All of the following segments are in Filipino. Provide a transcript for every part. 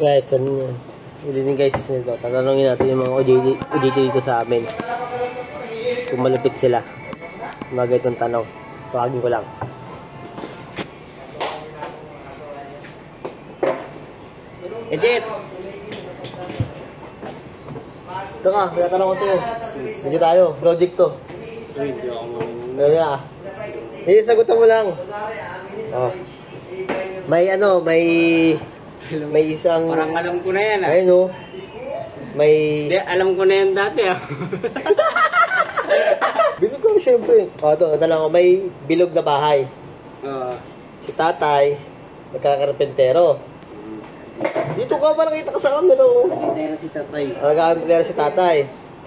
Guys, guys, ito, tatanungin natin yung mga OJT dito sa amin. Kung malupit sila. Mga itong tanong. Tawagin ko lang. Edit! Ito ka, tatanong ko sa'yo. Medyo tayo, project to. Ano nga? Hindi, sagutan mo lang. Oh. May isang... Parang alam ko na yan, ah. Ayun, oh. Hindi, alam ko na yan dati, ah. Bilog ko, syempre. O, ito lang ko. May bilog na bahay. Si tatay, nagkakarpentero. Dito ka pa nakita ka sa camera, oh. Nagkakarpentero si tatay. Nagkakarpentero si tatay.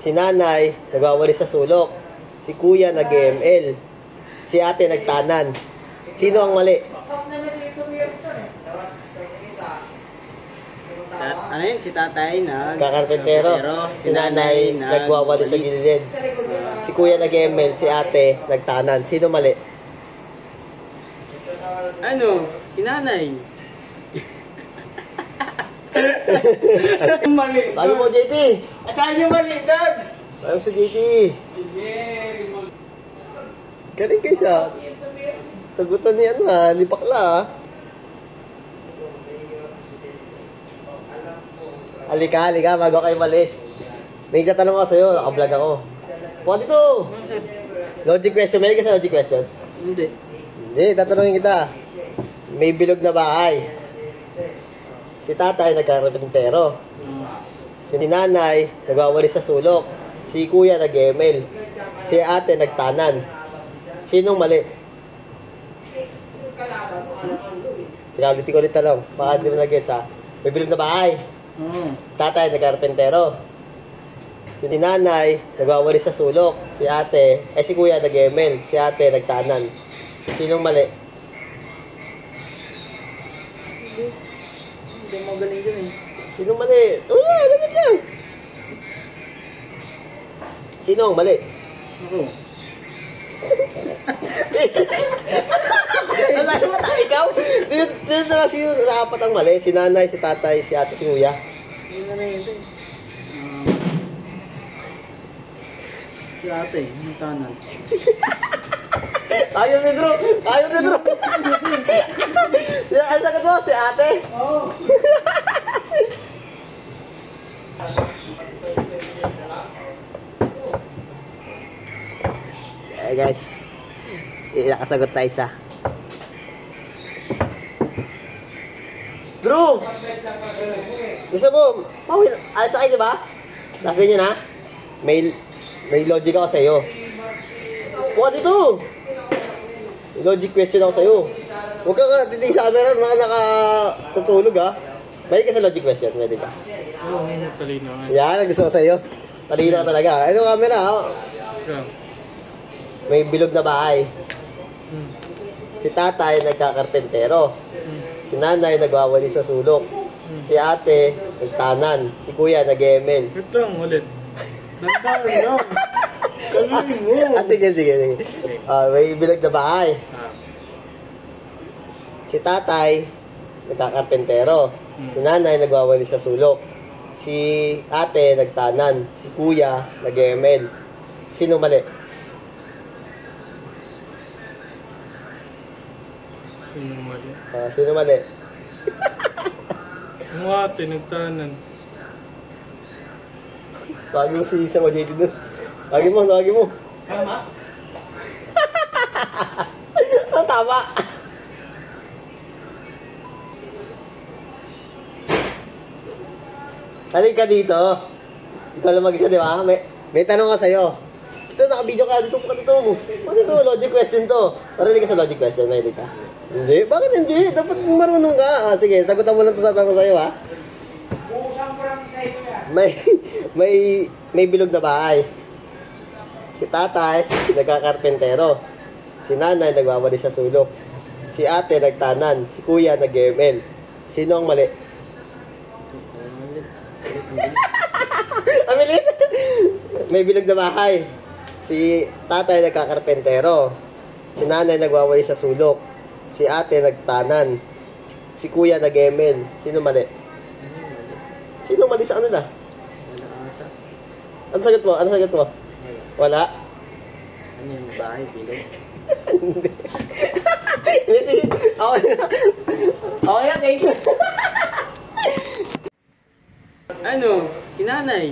Si nanay, nagwawalis sa sulok. Si kuya, nag-ML. Si ate, nagtanan. Sino ang mali? Ano yun? Si tatay Kakarpentero. Si nanay, nagwawalis sa gilid. Si kuya, nag-ML. Si ate, nagtanan. Sino mali? Ano? Si nanay. Mali. Sabi mo, JT. Saan yung mali doon? Sabi mo sa JT. Sige. Galing kayo sa sagutan ni ano ha, ni Pakla ha. Halika, bago kayo malis. May tatanong ako sa'yo, naka-vlog ako. Puha dito! Logic question, may ka sa logic question? Hindi. Hindi, tatanungin kita. May bilog na bahay. Si tatay, nagkakarpentero. Si nanay, nagwawalis sa sulok. Si kuya, nag-ML. Si ate, nagtanan. Sinong mali? Pinability ko ulit talong. Baka hindi mo nag-gets ha. May bilog na bahay. Tatay, nagkarpentero. Si nanay, nagwawalis sa sulok. Si ate, si kuya, nag-ML. Si ate, nagtanan. Sinong mali? Hindi mo galing dun eh. Sinong mali? Uy, lagot lang. Sinong mali? Ako. Ano mo tayo ikaw? Dito na sino sa apat ang mali? Si nanay, si tatay, si ate, si kuya. Hindi na yun eh. Si ate, yung tanan. Ayaw ni Drew! Ang sagot mo, si ate? Oo. Guys, nakasagot tayo isa. Drew! Gusto mo, alas kayo diba? Last din yun ha? May logic ako sa'yo. Buka dito! May logic question ako sa'yo. Huwag ka titig sa camera, nakatutulog ha? May ka sa logic question, pwede ka? Oo, talino. Yan, gusto ko sa'yo. Talino ka talaga. Ito camera ha? May bilog na bahay. Si tatay, nagkakarpentero. Si nanay, nagwawalis sa sulok. Si ate, nagtanan. Si kuya, nag-ML. Ito ang ulit. Nagtanan. Kaluin mo. Sige. May bilog na bahay. Si tatay, nagkakarpentero. Si nanay, nagwawalis sa sulok. Si ate, nagtanan. Si kuya, nag-ML. Sino mali? Sino mali? Ang ate, nagtanan. Tawagin mo si isang OJT doon. Tawagin mo. Tama? Tama. Halika ka dito. Ikaw lang mag-isa, di ba? May tanong ka sa'yo. Ito, naka-video ka. Dito mo. Ano ito? Logic question to. Marinig ka sa logic question. Marinig ka. Hindi? Bakit hindi? Dapat marunong ka. Sige, sagutan mo lang ito sa tanong sa'yo, ha? Buusan ko lang sa iyo yan. May bilog na bahay. Si tatay, nagkakarpentero. Si nanay, nagwawalis sa sulok. Si ate, nagtanan. Si kuya, nag-ML. Sino ang mali? Amilis! May bilog na bahay. Si tatay, nagkakarpentero. Si nanay, nagwawalis sa sulok. Si ate, nagtanan. Si kuya, nag-ML. Sino mali? Sino mali sa kanila? Ano sagot mo? Ano sagot mo? Wala? Ano yung bahay, bilog? Hindi. Hindi. Ako na. Ako na, thank you. Ano? Si nanay.